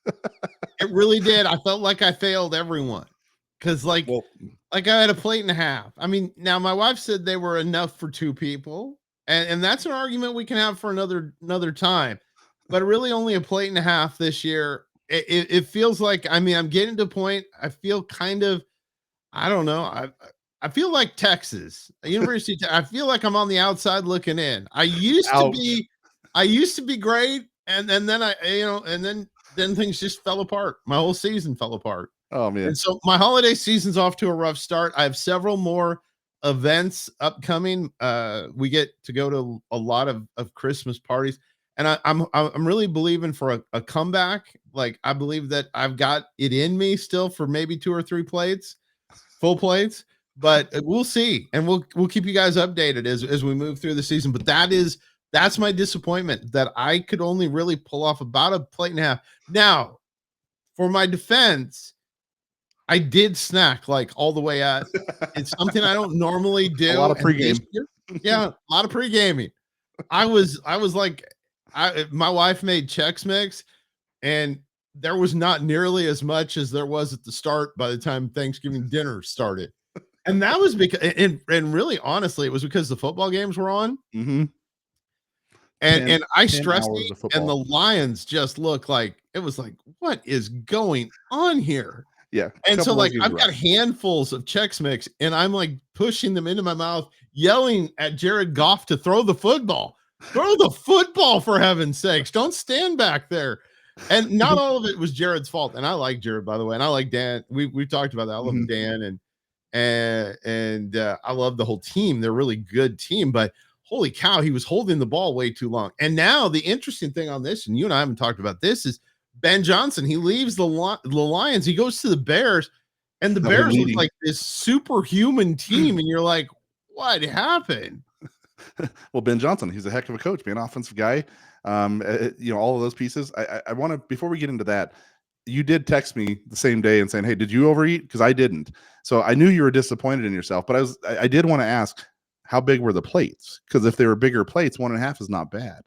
It really did. I felt like I failed everyone because, Well, I had a plate and a half. I mean, now my wife said they were enough for two people, and that's an argument we can have for another time. But really, only a plate and a half this year. It feels like, I mean, I'm getting to a point. I feel kind of, I don't know. I feel like Texas, University. I feel like I'm on the outside looking in. ouch. I used to be great, and then then things just fell apart. My whole season fell apart. Oh man. And so my holiday season's off to a rough start. I have several more events upcoming. We get to go to a lot of Christmas parties, and I'm really believing for a comeback. Like, I believe that I've got it in me still for maybe 2 or 3 plates, full plates, but we'll see, and we'll keep you guys updated as we move through the season. But that's my disappointment, that I could only really pull off about a plate and a half. Now, for my defense, I did snack like all the way out. It's something I don't normally do. A lot of And this pregame. year, yeah, a lot of pre-gaming. I was like, my wife made Chex Mix, and there was not nearly as much as there was at the start by the time Thanksgiving dinner started. And that was because, and really honestly, it was because the football games were on. Mm-hmm. And I 10 stressed hours it, of football. and the Lions just looked like, it was like, what is going on here? Yeah. And so, couple of like, those games I've were got rough. handfuls of Chex Mix, and I'm like pushing them into my mouth, yelling at Jared Goff to throw the football. Throw the football, for heaven's sakes. Don't stand back there. And not all of it was Jared's fault. And I like Jared, by the way, and I like Dan. We've talked about that. I love Mhm. Dan, and I love the whole team. They're a really good team, but holy cow, he was holding the ball way too long. And now the interesting thing on this, and you and I haven't talked about this, is Ben Johnson. He leaves the Lions. He goes to the Bears, and the Now they're Bears look leading. like this superhuman team. And you're like, what happened? Well, Ben Johnson, he's a heck of a coach, man, offensive guy. All of those pieces. I want to, before we get into that, you did text me the same day and saying, "Hey, did you overeat?" Because I didn't. So I knew you were disappointed in yourself. But I did want to ask, how big were the plates? Because if they were bigger plates, 1.5 is not bad.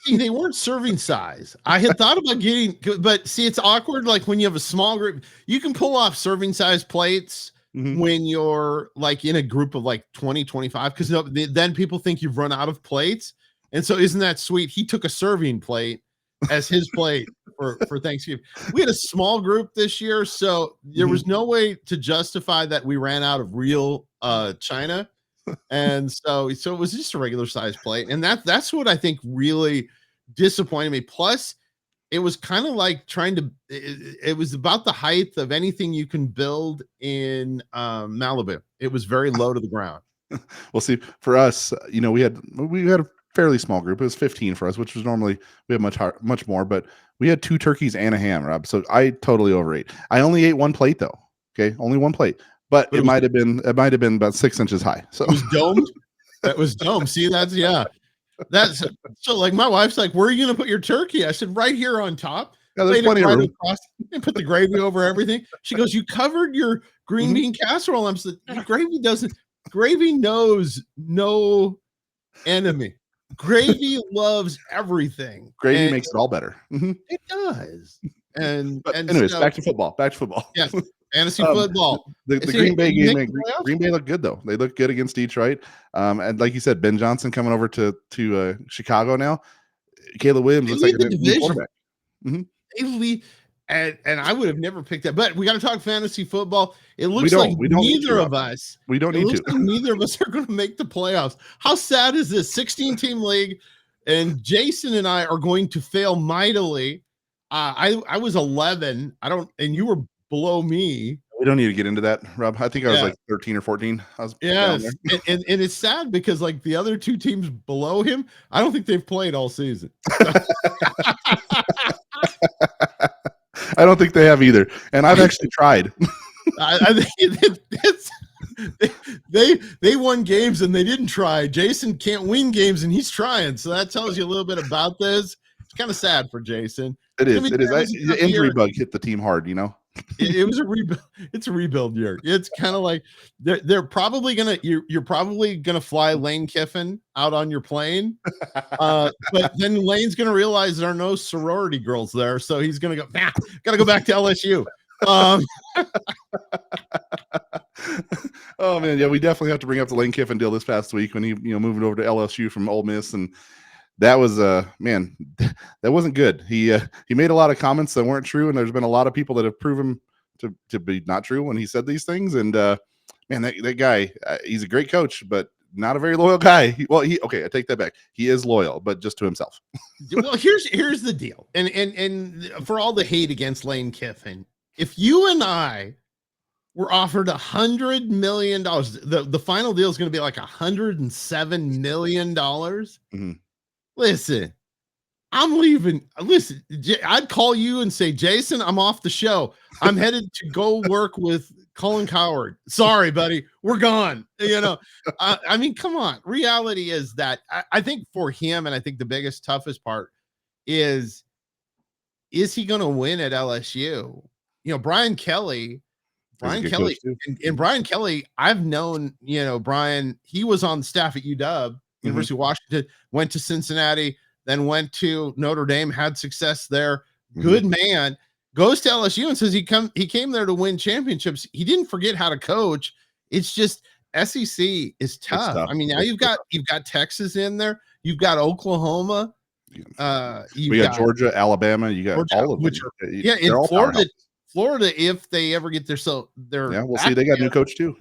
See, they weren't serving size. I had thought about getting, but see, it's awkward. Like when you have a small group, you can pull off serving size plates Mhm. when you're like in a group of like 20, 25, because then people think you've run out of plates. And so, isn't that sweet? He took a serving plate as his plate for Thanksgiving. We had a small group this year, so there was no way to justify that we ran out of real china. And so it was just a regular size plate. And that's what I think really disappointed me. Plus, it was kind of like it was about the height of anything you can build in Malibu. It was very low to the ground. Well, see, for us, we had a fairly small group. It was 15 for us, which was normally we have much more, but we had 2 turkeys and a ham, Rob. So I totally overate. I only ate 1 plate though. Okay, only 1 plate, but it might have been about 6 inches high. So it was domed. That was domed. See, that's so. Like, my wife's like, "Where are you going to put your turkey?" I said, "Right here on top." Yeah, there's plenty of room. Across, and put the gravy over everything. She goes, "You covered your green bean casserole." I'm saying, gravy knows no enemy. Gravy loves everything. Gravy makes it all better. It does. And anyways, back to football. Yes, fantasy football. The Green Bay game. Green Bay looked good though. They looked good against Detroit. And like you said, Ben Johnson coming over to Chicago now. Caleb Williams looks like a new quarterback. They lead, and I would have never picked that. But we got to talk fantasy football. It looks like neither of us. We don't need to. Like neither of us are going to make the playoffs. How sad is this? 16-team league, and Jason and I are going to fail mightily. I was 11. And you were below me. We don't need to get into that, Rob. I think I was like 13 or 14. I was and it's sad because like the other 2 teams below him, I don't think they've played all season. I don't think they have either. And I've actually tried. I think they won games and they didn't try. Jason can't win games and he's trying. So that tells you a little bit about this. It's kind of sad for Jason. It is. The injury bug hit the team hard, It was a rebuild. It's a rebuild year. It's kind of like they're probably gonna you're probably gonna fly Lane Kiffin out on your plane. But then Lane's gonna realize there are no sorority girls there, so he's gonna go, nah, gotta go back to LSU. Oh man, yeah, we definitely have to bring up the Lane Kiffin deal this past week when he, moving over to LSU from Ole Miss, and that was man, that wasn't good. He made a lot of comments that weren't true, and there's been a lot of people that have proven to be not true when he said these things. And man, that guy, he's a great coach, but not a very loyal guy. Okay, I take that back. He is loyal, but just to himself. Well, here's the deal, and for all the hate against Lane Kiffin, if you and I were offered $100 million, the final deal is going to be like $107 million. Mm-hmm. Listen, I'm leaving. Listen, I'd call you and say, Jason, I'm off the show. I'm headed to go work with Colin Cowherd. Sorry, buddy. We're gone. I mean, come on. Reality is that I think for him, and I think the biggest, toughest part is he going to win at LSU? Brian Kelly, and Brian Kelly, I've known, Brian, he was on staff at UW, University of Washington, went to Cincinnati, then went to Notre Dame, had success there. Good man. Goes to LSU and says he came there to win championships. He didn't forget how to coach. It's just SEC is tough. I mean, now you've got Texas in there. You've got Oklahoma. We got Georgia, Alabama. You got Georgia, all of them. In Florida, if they ever get we'll see. They got a new coach too.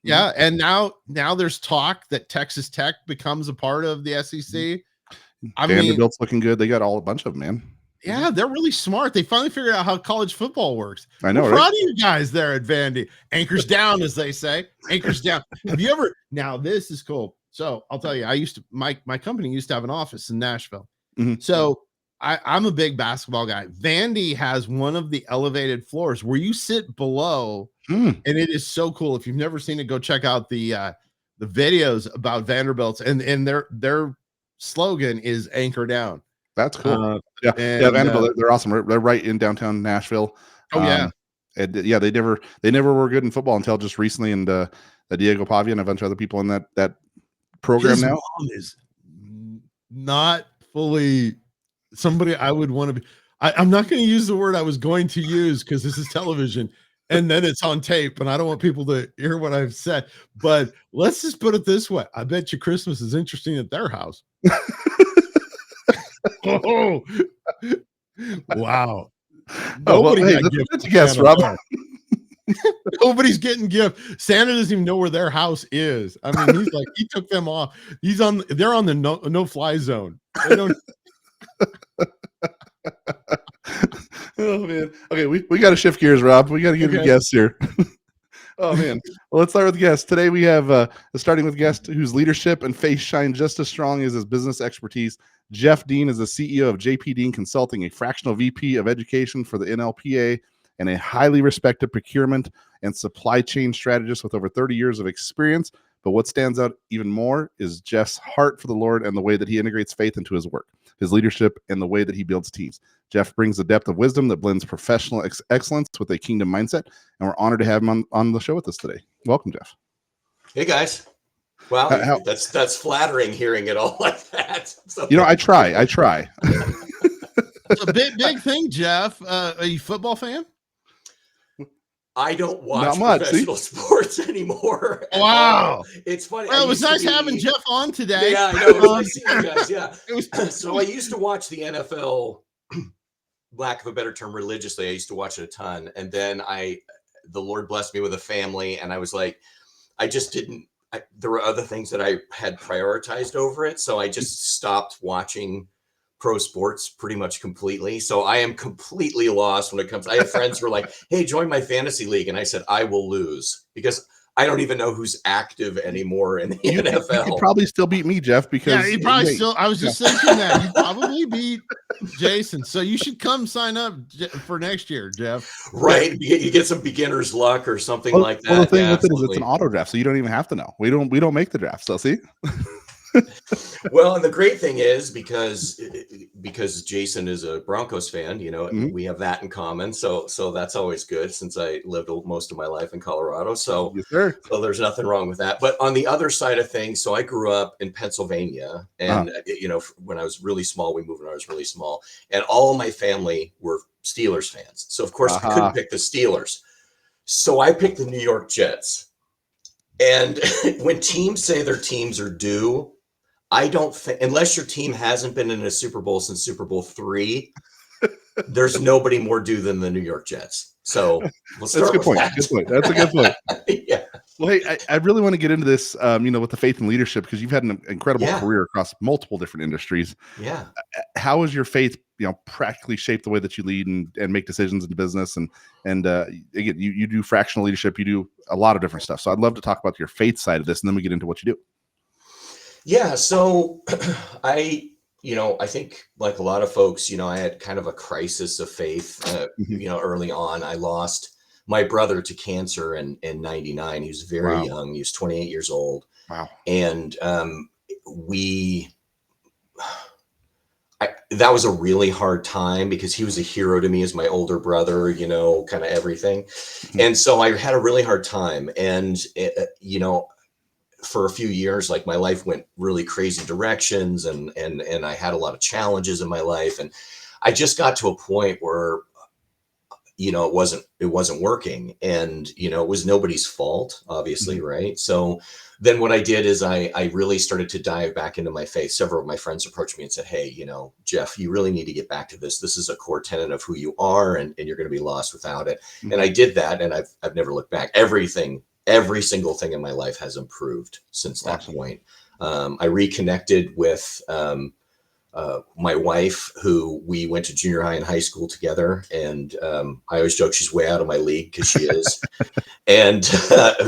Yeah. And now there's talk that Texas Tech becomes a part of the SEC. Vanderbilt's looking good. They got a bunch of them, man. Yeah, they're really smart. They finally figured out how college football works. I know. We're proud of you guys there at Vandy. Anchors down, as they say. Anchors down. Have you ever? Now this is cool. So I'll tell you, I used to my company used to have an office in Nashville. So I'm a big basketball guy. Vandy has one of the elevated floors where you sit below, and it is so cool. If you've never seen it, go check out the videos about Vanderbilt's, and their slogan is "Anchor Down." That's cool. Vanderbilt, they're awesome. They're right in downtown Nashville. And they never were good in football until just recently. And Diego Pavia and a bunch of other people in that program. His mom is not fully somebody I would want to be. I'm not going to use the word I was going to use because this is television, and then it's on tape, and I don't want people to hear what I've said. But let's just put it this way: I bet you Christmas is interesting at their house. Oh, wow. Nobody got gifts. Yes, Rob. Nobody's getting gift. Santa doesn't even know where their house is. I mean, he's like, he took them off. They're on the no-fly zone. They don't. Oh man. Okay, we got to shift gears, Rob. We got to get the guests here. Oh man. Well, let's start with guests. Today we have starting with guest whose leadership and face shine just as strong as his business expertise. Jeff Dean is the CEO of JP Dean Consulting, a fractional VP of education for the NLPA, and a highly respected procurement and supply chain strategist with over 30 years of experience. But what stands out even more is Jeff's heart for the Lord and the way that he integrates faith into his work, his leadership, and the way that he builds teams. Jeff brings a depth of wisdom that blends professional excellence with a kingdom mindset, and we're honored to have him on the show with us today. Welcome, Jeff. Hey, guys. Wow, that's flattering hearing it all like that. So, I try. It's a big thing, Jeff. Are you a football fan? I don't watch professional sports anymore. Wow. It's funny. Well, it was nice having Jeff on today. Yeah, I know. It was nice seeing you guys. Yeah. So I used to watch the NFL, lack of a better term, religiously. I used to watch it a ton. And then the Lord blessed me with a family. And I was like, there were other things that I had prioritized over it. So I just stopped watching pro sports pretty much completely. So I am completely lost when it comes. I have friends who are like, hey, join my fantasy league. And I said, I will lose because I don't even know who's active anymore in the NFL. You probably still beat me, Jeff, because he probably still, I was just thinking that you probably beat Jason. So you should come sign up for next year, Jeff. Right. You get some beginner's luck or something like that. Well, the thing with it is it's an auto draft, so you don't even have to know. We don't make the draft. So see? Well, and the great thing is because Jason is a Broncos fan, Mhm. we have that in common. So that's always good since I lived most of my life in Colorado. So Yes, sir. so there's nothing wrong with that. But on the other side of things, so I grew up in Pennsylvania, Uh-huh. and when I was really small, we moved when I was really small, and all of my family were Steelers fans. So of course I couldn't Uh-huh. pick the Steelers. So I picked the New York Jets. And when teams say their teams are due, I don't think, unless your team hasn't been in a Super Bowl since Super Bowl III, there's nobody more due than the New York Jets. So we'll That's a start good with point. that. Good point. That's a good point. Yeah. Well, hey, I really want to get into this, with the faith and leadership, because you've had an incredible Yeah. career across multiple different industries. Yeah. How has your faith, practically shaped the way that you lead and make decisions in business? And again, you do fractional leadership, you do a lot of different stuff. So I'd love to talk about your faith side of this, and then we get into what you do. Yeah. So I think like a lot of folks, I had kind of a crisis of faith, Mhm. early on. I lost my brother to cancer in 99. He was very Wow. young. He was 28 years old. Wow. And that was a really hard time because he was a hero to me as my older brother, kind of everything. Mhm. And so I had a really hard time. And, for a few years, like my life went really crazy directions and I had a lot of challenges in my life. And I just got to a point where, it wasn't working, and it was nobody's fault, obviously, Mhm. right? So then what I did is I really started to dive back into my faith. Several of my friends approached me and said, hey, Jeff, you really need to get back to this is a core tenet of who you are, and you're going to be lost without it. And Mhm. I did that, and I've never looked back. Every single thing in my life has improved since that Awesome. point. I reconnected with my wife, who we went to junior high and high school together. And I always joke she's way out of my league because she is. And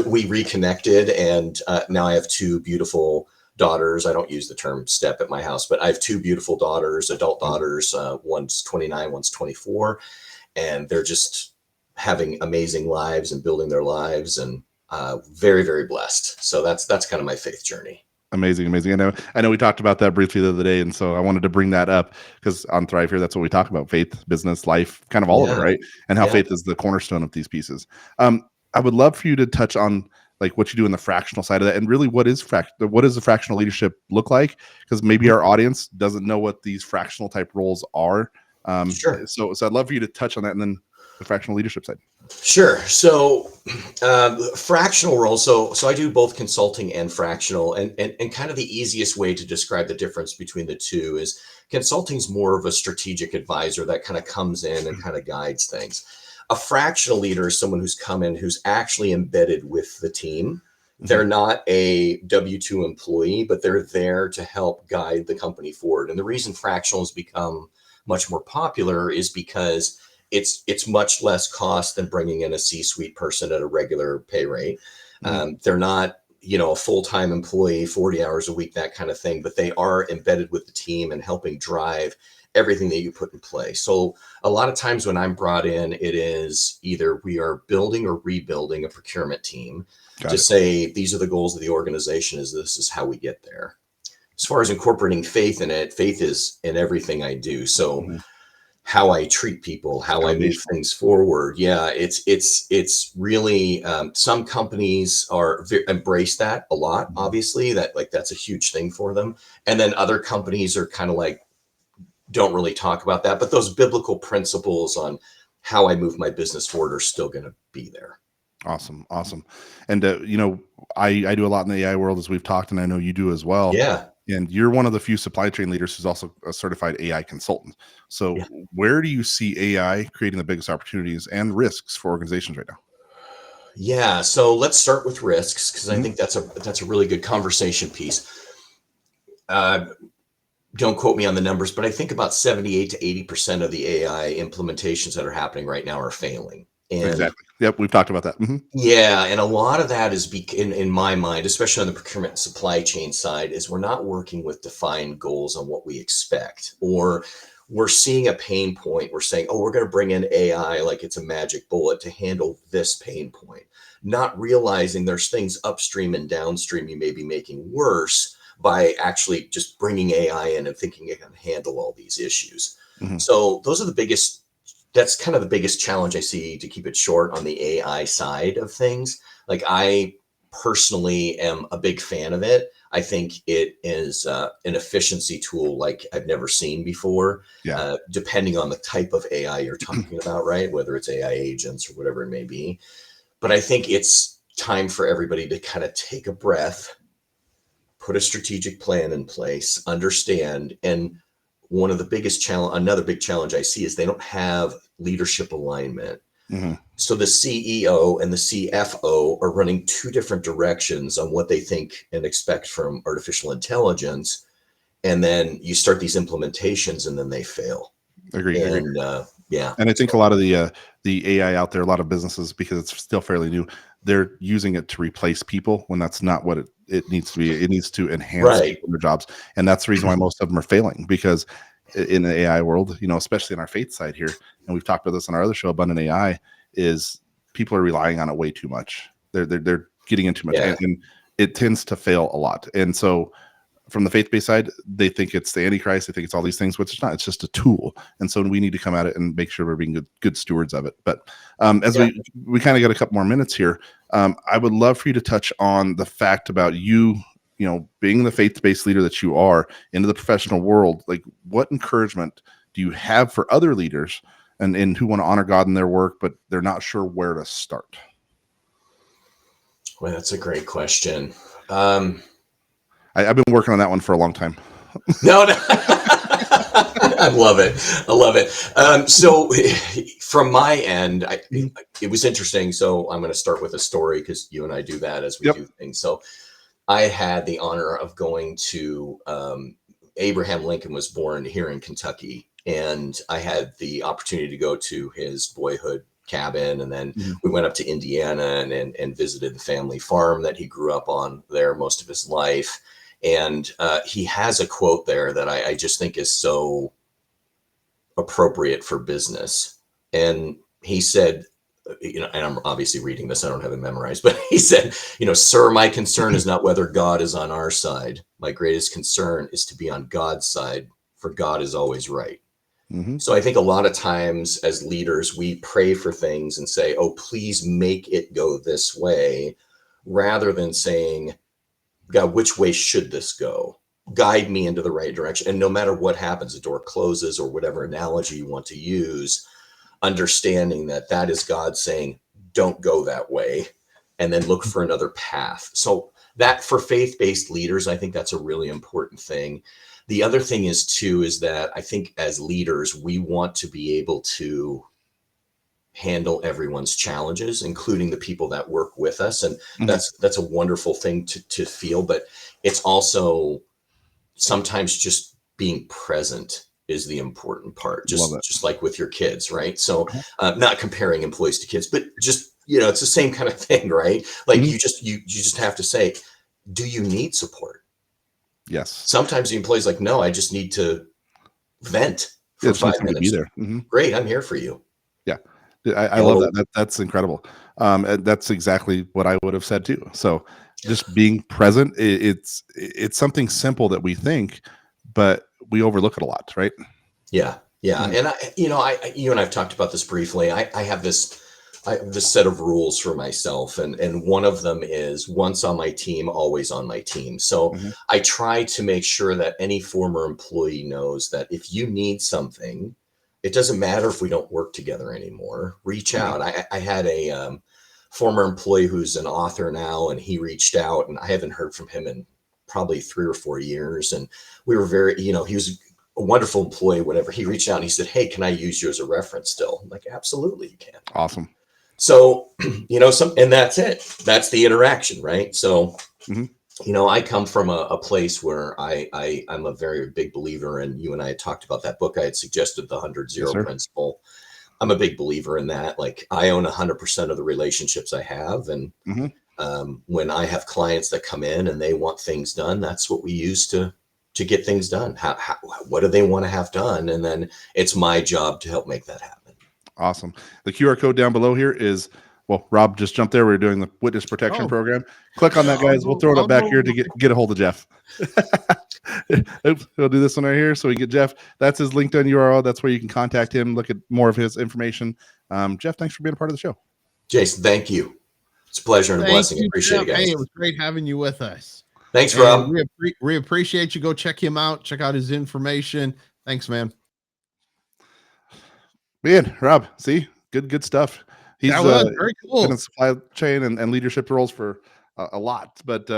we reconnected. And now I have two beautiful daughters. I don't use the term step at my house, but I have two beautiful daughters, adult Mhm. daughters. One's 29, one's 24. And they're just having amazing lives and building their lives, and very, very blessed. So that's kind of my faith journey. Amazing, amazing. I know we talked about that briefly the other day, and so I wanted to bring that up because on Thrive here, that's what we talk about: faith, business, life, kind of all of it, Yeah. right? And how Yeah. faith is the cornerstone of these pieces. I would love for you to touch on like what you do in the fractional side of that, and really what does the fractional leadership look like? Because maybe Mhm. our audience doesn't know what these fractional type roles are. Sure. So I'd love for you to touch on that, and then the fractional leadership side. Sure. So, fractional role. So I do both consulting and fractional, and kind of the easiest way to describe the difference between the two is consulting's more of a strategic advisor that kind of comes in and kind of guides things. A fractional leader is someone who's come in who's actually embedded with the team. They're Mhm. not a W-2 employee, but they're there to help guide the company forward. And the reason fractional has become much more popular is because it's much less cost than bringing in a C-suite person at a regular pay rate. Mhm. They're not, a full-time employee, 40 hours a week, that kind of thing, but they are embedded with the team and helping drive everything that you put in place. So a lot of times when I'm brought in, it is either we are building or rebuilding a procurement team to Got it. say, these are the goals of the organization, this is how we get there. As far as incorporating faith in it, faith is in everything I do. So Mhm. how I treat people, It's how I move foundational. things forward. Yeah, it's really some companies embrace that a lot. Mhm. Obviously, that's a huge thing for them, and then other companies are kind of like don't really talk about that. But those biblical principles on how I move my business forward are still going to be there. Awesome, awesome. And I do a lot in the AI world, as we've talked, and I know you do as well. Yeah, And you're one of the few supply chain leaders who's also a certified AI consultant. So, yeah, where do you see AI creating the biggest opportunities and risks for organizations right now? yeah. So let's start with risks because I Mhm. think that's a really good conversation piece. Uh, don't quote me on the numbers, but I think about 78 to 80% of the AI implementations that are happening right now are failing. And Exactly. Yep, we've talked about that. yeah, and a lot of that is in my mind, especially on the procurement and supply chain side, is we're not working with defined goals on what we expect, or we're seeing a pain point. We're saying, oh, we're going to bring in AI like it's a magic bullet to handle this pain point, not realizing there's things upstream and downstream you may be making worse by actually just bringing AI in and thinking it can handle all these issues. Mhm. So those are that's kind of the biggest challenge I see, to keep it short, on the AI side of things. Like, I personally am a big fan of it. I think it is an efficiency tool like I've never seen before, Yeah. depending on the type of AI you're talking about, right? Whether it's AI agents or whatever it may be. But I think it's time for everybody to kind of take a breath, put a strategic plan in place, understand. And one of the biggest challenge, another big challenge I see, is they don't have leadership alignment. Mhm. So the CEO and the CFO are running two different directions on what they think and expect from artificial intelligence. And then you start these implementations and then they fail. Agree. And yeah. And I think a lot of the AI out there, a lot of businesses, because it's still fairly new, they're using it to replace people when that's not what it needs to be. It needs to enhance Right. their jobs. And that's the reason why most of them are failing, because in the AI world, especially in our faith side here, and we've talked about this on our other show, Abundant AI, is people are relying on it way too much. They're getting in too much, Yeah. and it tends to fail a lot. And so from the faith-based side, they think it's the Antichrist. They think it's all these things, which it's not. It's just a tool. And so we need to come at it and make sure we're being good stewards of it. But as we kind of got a couple more minutes here, I would love for you to touch on the fact about you being the faith-based leader that you are into the professional world. Like, what encouragement do you have for other leaders and who want to honor God in their work, but they're not sure where to start? Well, that's a great question. I've been working on that one for a long time. No. I love it. I love it. So from my end, it was interesting. So I'm going to start with a story, because you and I do that as we do things. So I had the honor of going to Abraham Lincoln was born here in Kentucky, and I had the opportunity to go to his boyhood cabin, and then we went up to Indiana and visited the family farm that he grew up on there most of his life. And he has a quote there that I just think is so appropriate for business. And he said, and I'm obviously reading this, I don't have it memorized, but he said, "Sir, my concern is not whether God is on our side. My greatest concern is to be on God's side, for God is always right." Mm-hmm. So I think a lot of times as leaders, we pray for things and say, "Oh, please make it go this way," rather than saying, "God, which way should this go? Guide me into the right direction." And no matter what happens, the door closes, or whatever analogy you want to use, understanding that that is God saying, "Don't go that way," and then look for another path. So that, for faith-based leaders, I think that's a really important thing. The other thing is that I think as leaders, we want to be able to handle everyone's challenges, including the people that work with us. And that's a wonderful thing to feel, but it's also sometimes just being present is the important part, just like with your kids, right? So not comparing employees to kids, but just, it's the same kind of thing, right? Like you just have to say, do you need support? Yes. Sometimes the employee's like, "No, I just need to vent for 5 minutes." To be there. Great, I'm here for you. Yeah. I love that. That's incredible. And that's exactly what I would have said too. So just being present, it's something simple that we think, but we overlook it a lot, right? Yeah. And you and I've talked about this briefly. I have this set of rules for myself, and one of them is once on my team, always on my team. So I try to make sure that any former employee knows that if you need something, it doesn't matter if we don't work together anymore, reach out. I had a former employee who's an author now, and he reached out, and I haven't heard from him in probably 3 or 4 years. And we were very, he was a wonderful employee, whatever. He reached out and he said, "Hey, can I use you as a reference still?" I'm like, "Absolutely, you can." Awesome. So, and that's it. That's the interaction, right? So, I come from a place where I'm a very big believer, and you and I had talked about that book I had suggested, the 100-0 principle. I'm a big believer in that. Like, I own 100% of the relationships I have. And when I have clients that come in and they want things done, that's what we use to get things done. What do they want to have done? And then it's my job to help make that happen. Awesome. The QR code down below here is well, Rob just jumped there. We're doing the witness protection program. Click on that, guys. We'll throw it up back here to get a hold of Jeff. Oops, we'll do this one right here so we get Jeff. That's his LinkedIn URL. That's where you can contact him, look at more of his information. Jeff, thanks for being a part of the show. Jason, thank you. It's a pleasure and a blessing. Appreciate it, guys. Hey, it was great having you with us. Thanks, Rob. We appreciate you. Go check him out. Check out his information. Thanks, man. Man, Rob, see, good stuff. He's very cool. Been in supply chain and leadership roles for a lot. But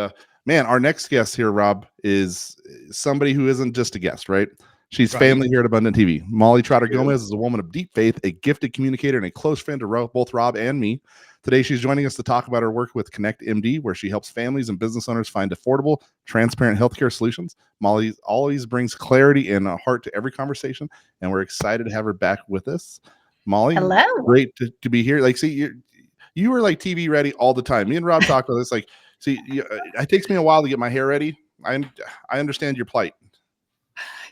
man, our next guest here, Rob, is somebody who isn't just a guest, right? She's family here at AbundantTV. Molly Trotter-Gomez is a woman of deep faith, a gifted communicator, and a close friend to both Rob and me. Today, she's joining us to talk about her work with ConnectMD, where she helps families and business owners find affordable, transparent healthcare solutions. Molly always brings clarity and a heart to every conversation, and we're excited to have her back with us. Molly, hello. Great to be here. Like, see, you were like TV ready all the time. Me and Rob talked about this. Like, see, it takes me a while to get my hair ready. I understand your plight.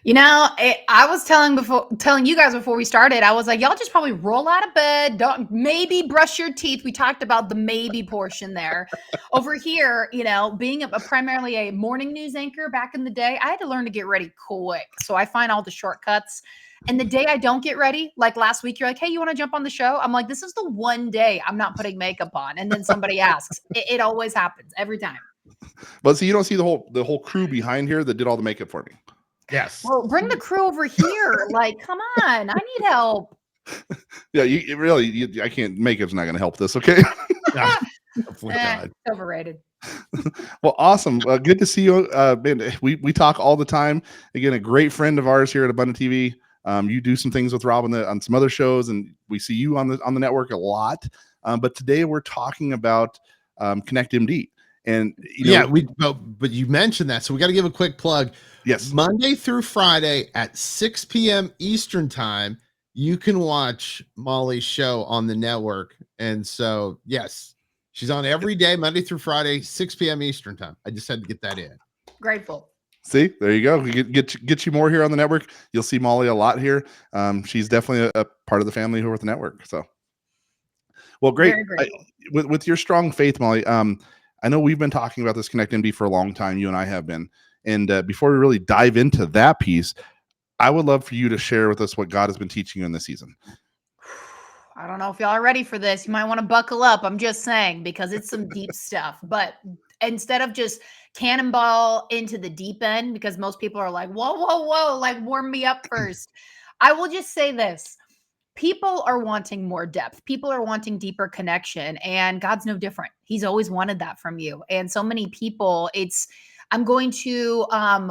You know, I was telling you guys before we started, I was like, y'all just probably roll out of bed, don't maybe brush your teeth. We talked about the maybe portion there. Over here, you know, being primarily a morning news anchor back in the day, I had to learn to get ready quick. So I find all the shortcuts. And the day I don't get ready, like last week, you're like, hey, you want to jump on the show? I'm like, this is the one day I'm not putting makeup on. And then somebody asks. It always happens every time. But see, you don't see the whole crew behind here that did all the makeup for me. Yes. Well, bring the crew over here. Like, come on, I need help. Yeah, I can't. Makeup's not going to help this. Okay. Overrated. Well, awesome. Good to see you. Man, we talk all the time. Again, a great friend of ours here at AbundantTV. You do some things with Rob on some other shows, and we see you on the network a lot. But today we're talking about ConnectMD. And but you mentioned that, so we got to give a quick plug. Yes, Monday through Friday at 6 p.m. Eastern time, you can watch Molly's show on the network. And so, yes, she's on every day, Monday through Friday, 6 p.m. Eastern time. I just had to get that in. Grateful. See, there you go. We get you more here on the network. You'll see Molly a lot here. She's definitely a part of the family here with the network. So, well, great. With your strong faith, Molly. I know we've been talking about this ConnectMD for a long time. You and I have been. And before we really dive into that piece, I would love for you to share with us what God has been teaching you in this season. I don't know if y'all are ready for this. You might want to buckle up. I'm just saying, because it's some deep stuff. But instead of just cannonball into the deep end, because most people are like, whoa, like warm me up first. I will just say this. People are wanting more depth. People are wanting deeper connection, and God's no different. He's always wanted that from you. And so many people, I'm going to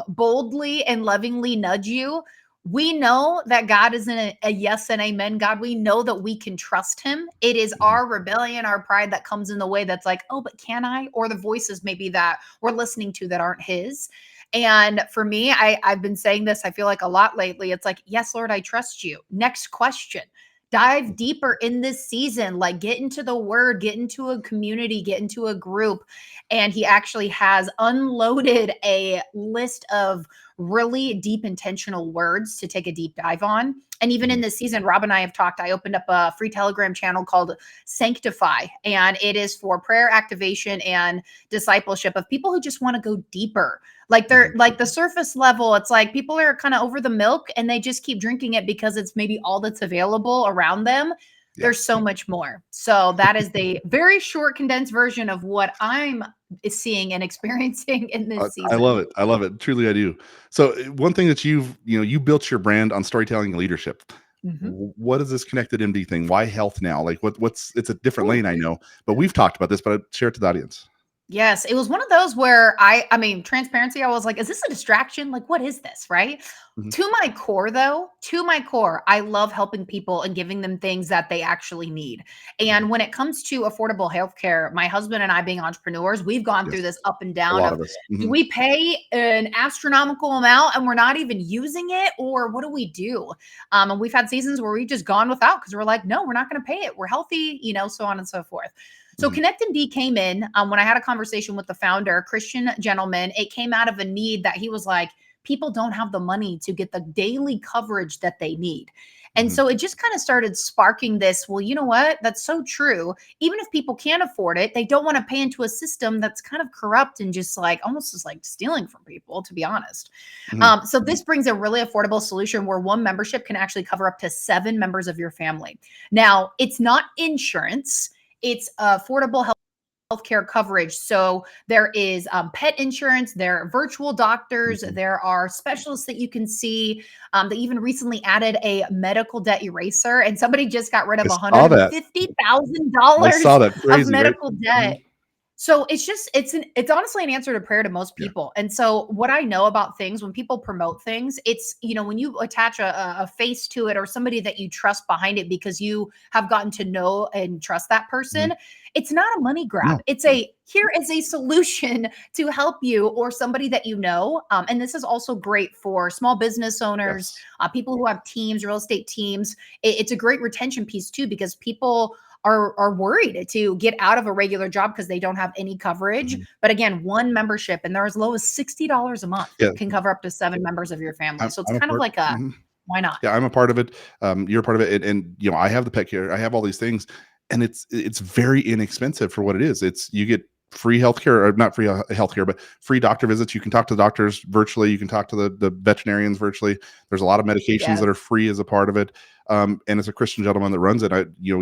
boldly and lovingly nudge you. We know that God is a yes and amen God. We know that we can trust him. It is our rebellion, our pride that comes in the way that's like, oh, but can I? Or the voices maybe that we're listening to that aren't his. And for me, I've been saying this, I feel like a lot lately. It's like, yes, Lord, I trust you. Next question. Dive deeper in this season, like get into the word, get into a community, get into a group. And he actually has unloaded a list of really deep, intentional words to take a deep dive on. And even in this season, Rob and I have talked, I opened up a free Telegram channel called Sanctify, and it is for prayer activation and discipleship of people who just want to go deeper. Like they're like the surface level. It's like people are kind of over the milk and they just keep drinking it because it's maybe all that's available around them. Yeah. There's so much more. So that is the very short, condensed version of what I'm seeing and experiencing in this season. I love it. I love it. Truly, I do. So one thing that you built your brand on storytelling and leadership. Mm-hmm. What is this ConnectMD thing? Why health now? Like it's a different lane, I know, but we've talked about this, but I'd share it to the audience. Yes, it was one of those where I mean, transparency, I was like, is this a distraction? Like, what is this, right? Mm-hmm. To my core, I love helping people and giving them things that they actually need. And when it comes to affordable healthcare, my husband and I being entrepreneurs, we've gone through this up and down of do we pay an astronomical amount and we're not even using it, or what do we do? And we've had seasons where we've just gone without because we're like, no, we're not going to pay it. We're healthy, so on and so forth. So ConnectMD came in when I had a conversation with the founder, a Christian gentleman. It came out of a need that he was like, people don't have the money to get the daily coverage that they need. And Mhm. so it just kind of started sparking this. Well, you know what? That's so true. Even if people can't afford it, they don't want to pay into a system that's kind of corrupt and just like almost just like stealing from people, to be honest. Mhm. So this brings a really affordable solution where one membership can actually cover up to 7 members of your family. Now, it's not insurance, it's affordable healthcare coverage. So there is pet insurance, there are virtual doctors, Mhm. there are specialists that you can see. They even recently added a medical debt eraser, and somebody just got rid of I saw that. I $150,000 saw that. of Crazy, right? medical debt. Mhm. So it's honestly an answer to prayer to most Yeah. people. And so what I know about things, when people promote things, it's, when you attach a face to it or somebody that you trust behind it because you have gotten to know and trust that Mhm. person, it's not a money grab. No. It's here is a solution to help you or somebody that you know. And this is also great for small business owners, Yes. people who have teams, real estate teams. It's a great retention piece too, because people are worried to get out of a regular job because they don't have any coverage. Mhm. But again, one membership, and they're as low as $60 a month, Yeah. can cover up to 7 members of your family. So it's I'm a kind of part. like a Mhm. why not? Yeah, I'm a part of it. You're a part of it, and I have the pet care. I have all these things, and it's very inexpensive for what it is. It's you get free healthcare, or not free healthcare, but free doctor visits. You can talk to doctors virtually. You can talk to the veterinarians virtually. There's a lot of medications that Yes. are free as a part of it. And it's a Christian gentleman that runs it. You've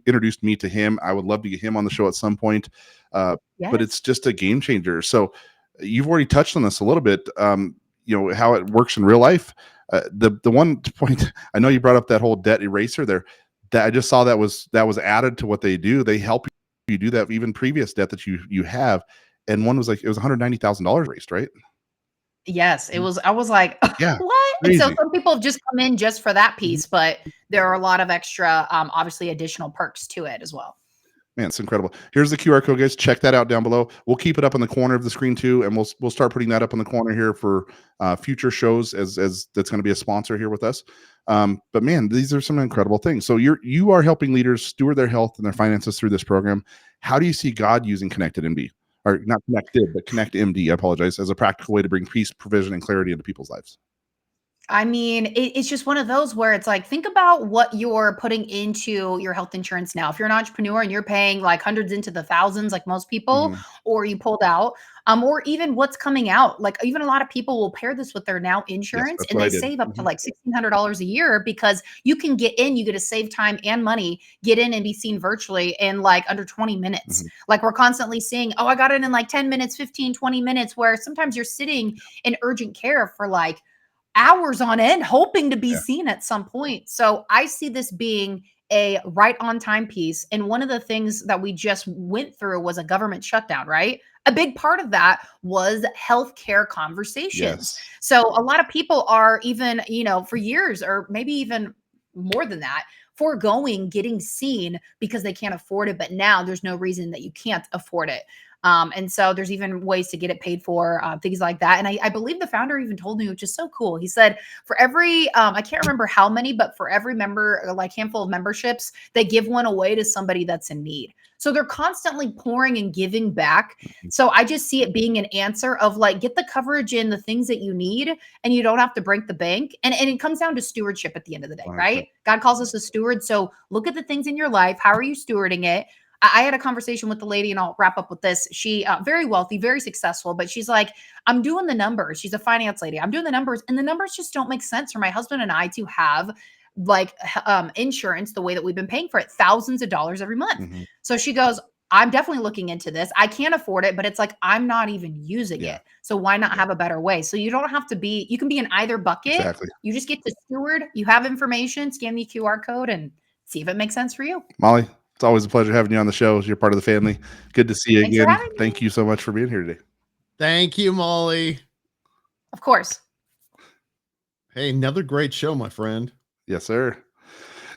introduced me to him. I would love to get him on the show at some point. But Yes. it's just a game changer. So you've already touched on this a little bit. How it works in real life. The one point I know you brought up that whole debt eraser there, that I just saw that was added to what they do. They help you do that, even previous debt that you have. And one was like, it was $190,000 erased, right? Yes. Mhm. I was like, Yeah, what? And so crazy. some people have just come in just for that Mhm. piece, but there are a lot of extra, obviously additional perks to it as well. Man, it's incredible. Here's the QR code, guys. Check that out down below. We'll keep it up in the corner of the screen too, and we'll start putting that up in the corner here for future shows as that's going to be a sponsor here with us. But man, these are some incredible things. So you are helping leaders steward their health and their finances through this program. How do you see God using Connected MD, or not Connected, but Connect MD? I apologize, as a practical way to bring peace, provision, and clarity into people's lives. I mean, it's just one of those where it's like, think about what you're putting into your health insurance now. If you're an entrepreneur and you're paying like hundreds into the thousands, like most people, Mhm. or you pulled out, or even what's coming out, like even a lot of people will pair this with their now Yes, insurance that's and what I they did. save up to Mhm. like $1,600 a year because you can get in, you get to save time and money, get in and be seen virtually in like under 20 minutes. Mhm. Like we're constantly seeing, oh, I got it in like 10 minutes, 15, 20 minutes, where sometimes you're sitting in urgent care for like hours on end hoping to be Yeah. seen at some point. So I see this being a right on time piece. And one of the things that we just went through was a government shutdown, right? A big part of that was healthcare conversations. Yes. So a lot of people are even, for years or maybe even more than that, foregoing getting seen because they can't afford it. But now there's no reason that you can't afford it. And so there's even ways to get it paid for, things like that. And I believe the founder even told me, which is so cool. He said for every, I can't remember how many, but for every member, like handful of memberships, they give one away to somebody that's in need. So they're constantly pouring and giving back. Mhm. So I just see it being an answer of like, get the coverage in the things that you need and you don't have to break the bank. And it comes down to stewardship at the end of the day, 100%. right? God calls us a steward. So look at the things in your life. How are you stewarding it? I had a conversation with the lady, and I'll wrap up with this. She very wealthy, very successful, but she's like, I'm doing the numbers. She's a finance lady. I'm doing the numbers, and the numbers just don't make sense for my husband and I to have like insurance the way that we've been paying for it, thousands of dollars every month. Mhm. So she goes, I'm definitely looking into this. I can't afford it, but it's like I'm not even using Yeah, it. So why not have a better way? So you don't have to be, you can be in either bucket. exactly. You just get to steward. You have information, scan the QR code and see if it makes sense for you. Molly, it's always a pleasure having you on the show. You're part of the family. Good to see you Thanks for again. having Thank me. you so much for being here today. Thank you, Molly. Of course. Hey, another great show, my friend. Yes, sir.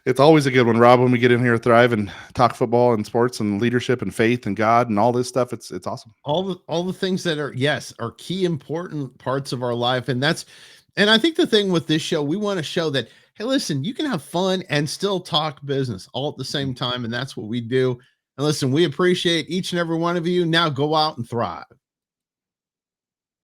It's always a good one, Rob, when we get in here, thrive and talk football and sports and leadership and faith and God and all this stuff. It's awesome. All the things that are key important parts of our life. And I think the thing with this show, we want to show that, hey, listen, you can have fun and still talk business all at the same time. And that's what we do. And listen, we appreciate each and every one of you. Now go out and thrive.